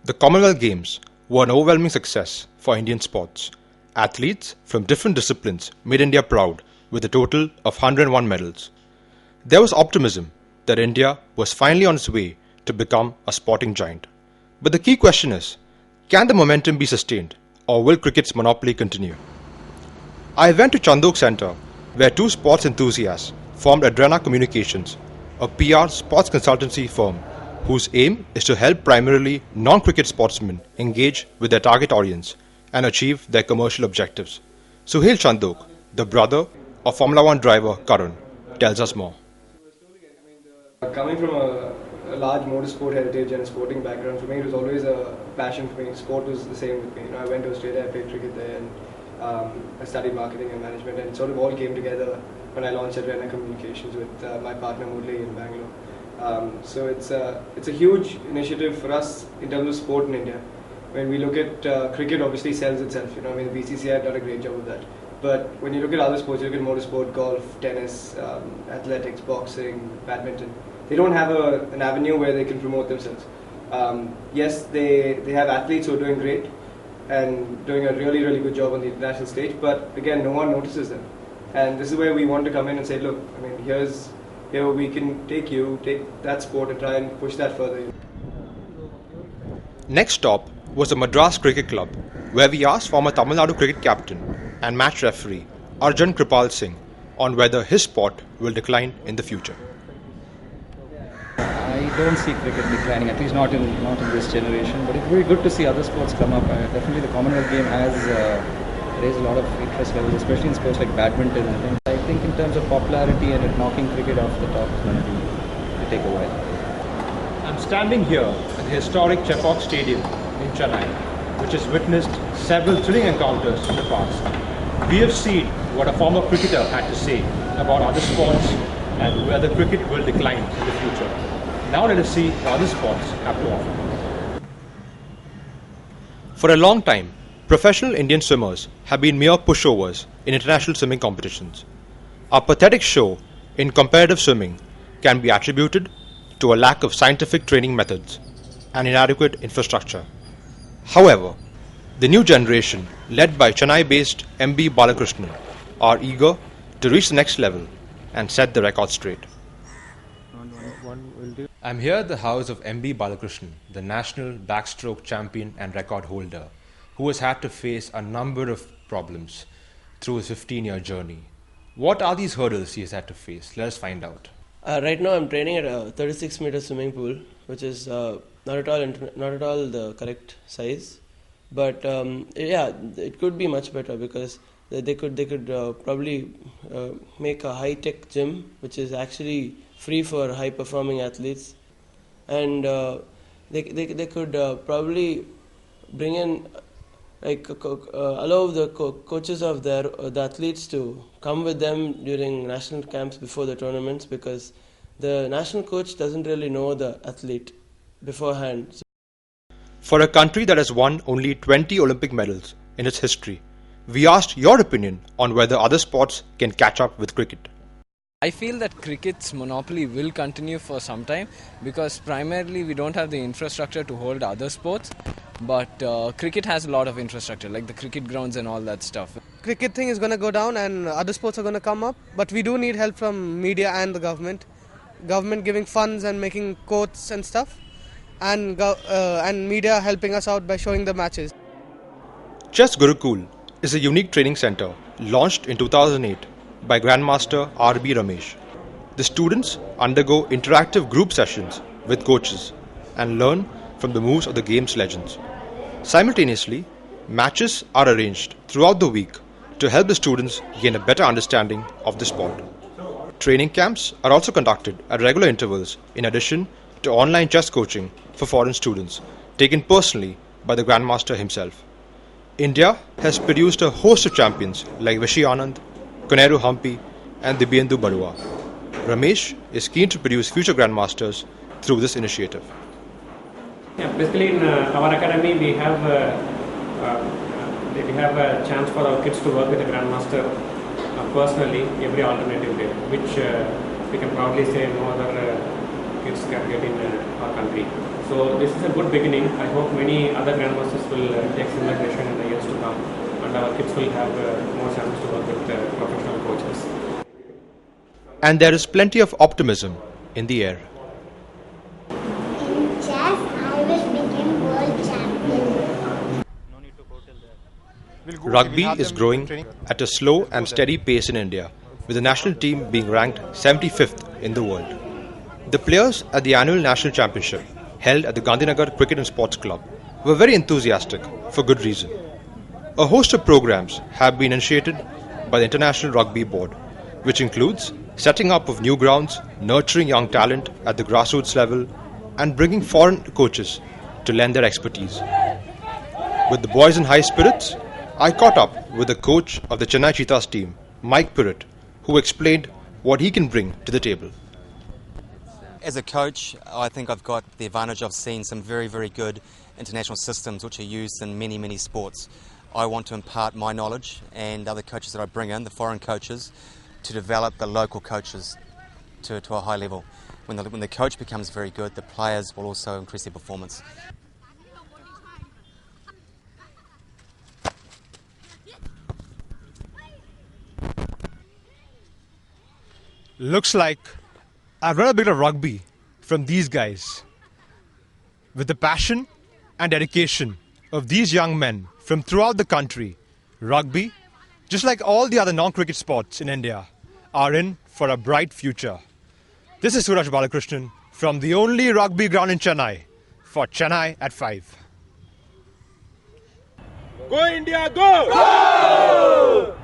The Commonwealth Games were an overwhelming success for Indian sports. Athletes from different disciplines made India proud with a total of 101 medals. There was optimism that India was finally on its way to become a sporting giant. But the key question is, can the momentum be sustained or will cricket's monopoly continue? I went to Chandok Centre where two sports enthusiasts formed Adrena Communications, a PR sports consultancy firm whose aim is to help primarily non-cricket sportsmen engage with their target audience and achieve their commercial objectives. Suhail Chandok, the brother of Formula One driver Karan, tells us more. Coming from a large motorsport heritage and sporting background, for me it was always a passion for me. Sport was the same with me. I went to Australia, I played cricket there, and I studied marketing and management, and it sort of all came together when I launched Adrena Communications with my partner Murli in Bangalore. So it's a huge initiative for us in terms of sport in India. When we look at cricket, obviously sells itself. The BCCI have done a great job of that. But when you look at other sports, you look at motorsport, golf, tennis, athletics, boxing, badminton. They don't have an avenue where they can promote themselves. Yes, they have athletes who are doing great and doing a really, really good job on the international stage. But again, no one notices them. And this is where we want to come in and say, look, here we can take that sport and try and push that further. Next stop was the Madras Cricket Club, where we asked former Tamil Nadu cricket captain and match referee Arjun Kripal Singh on whether his sport will decline in the future. I don't see cricket declining, at least not in this generation. But it's very good to see other sports come up. Definitely, the Commonwealth game has raised a lot of interest levels, especially in sports like badminton. I think in terms of popularity and knocking cricket off the top, it's going to take a while. I'm standing here at the historic Chepauk Stadium in Chennai, which has witnessed several thrilling encounters in the past. We have seen what a former cricketer had to say about other sports and whether cricket will decline in the future. Now let us see what other sports have to offer. For a long time, professional Indian swimmers have been mere pushovers in international swimming competitions. Our pathetic show in comparative swimming can be attributed to a lack of scientific training methods and inadequate infrastructure. However, the new generation, led by Chennai-based MB Balakrishnan, are eager to reach the next level and set the record straight. I'm here at the house of MB Balakrishnan, the national backstroke champion and record holder, who has had to face a number of problems through his 15-year journey. What are these hurdles he has had to face? Let us find out. Right now I'm training at a 36-meter swimming pool, which is not at all the correct size. But it could be much better because they could probably make a high-tech gym, which is actually free for high-performing athletes, and they could probably bring in allow the coaches of the athletes to come with them during national camps before the tournaments, because the national coach doesn't really know the athlete beforehand. For a country that has won only 20 Olympic medals in its history, we asked your opinion on whether other sports can catch up with cricket. I feel that cricket's monopoly will continue for some time because primarily we don't have the infrastructure to hold other sports, but cricket has a lot of infrastructure, like the cricket grounds and all that stuff. Cricket thing is going to go down and other sports are going to come up, but we do need help from media and the government. Government giving funds and making courts and stuff, and media helping us out by showing the matches. Chess Gurukul is a unique training center launched in 2008 by Grandmaster R.B. Ramesh. The students undergo interactive group sessions with coaches and learn from the moves of the game's legends. Simultaneously, matches are arranged throughout the week to help the students gain a better understanding of the sport. Training camps are also conducted at regular intervals in addition to online chess coaching for foreign students, taken personally by the Grandmaster himself. India has produced a host of champions like Vishy Anand, Koneru Hampi and Dibyendu Barua. Ramesh is keen to produce future Grandmasters through this initiative. Basically in our academy we have a chance for our kids to work with a Grandmaster personally every alternative day, which we can proudly say no other kids can get in our country. So this is a good beginning. I hope many other grandmasters will take similar direction in the years to come, and our kids will have more chance to work with professional coaches. And there is plenty of optimism in the air. In chess, I will become world champion. Rugby is growing at a slow and steady pace in India, with the national team being ranked 75th in the world. The players at the annual national championship, held at the Gandhinagar Cricket and Sports Club, were very enthusiastic for good reason. A host of programs have been initiated by the International Rugby Board, which includes setting up of new grounds, nurturing young talent at the grassroots level, and bringing foreign coaches to lend their expertise. With the boys in high spirits, I caught up with the coach of the Chennai Cheetahs team, Mike Puritt, who explained what he can bring to the table. As a coach, I think I've got the advantage of seeing some very, very good international systems which are used in many, many sports. I want to impart my knowledge and other coaches that I bring in, the foreign coaches, to develop the local coaches to a high level. When the coach becomes very good, the players will also increase their performance. Looks like I've run a bit of rugby from these guys. With the passion and dedication of these young men from throughout the country, rugby, just like all the other non-cricket sports in India, are in for a bright future. This is Suraj Balakrishnan from the only rugby ground in Chennai for Chennai at 5. Go India, go! Go!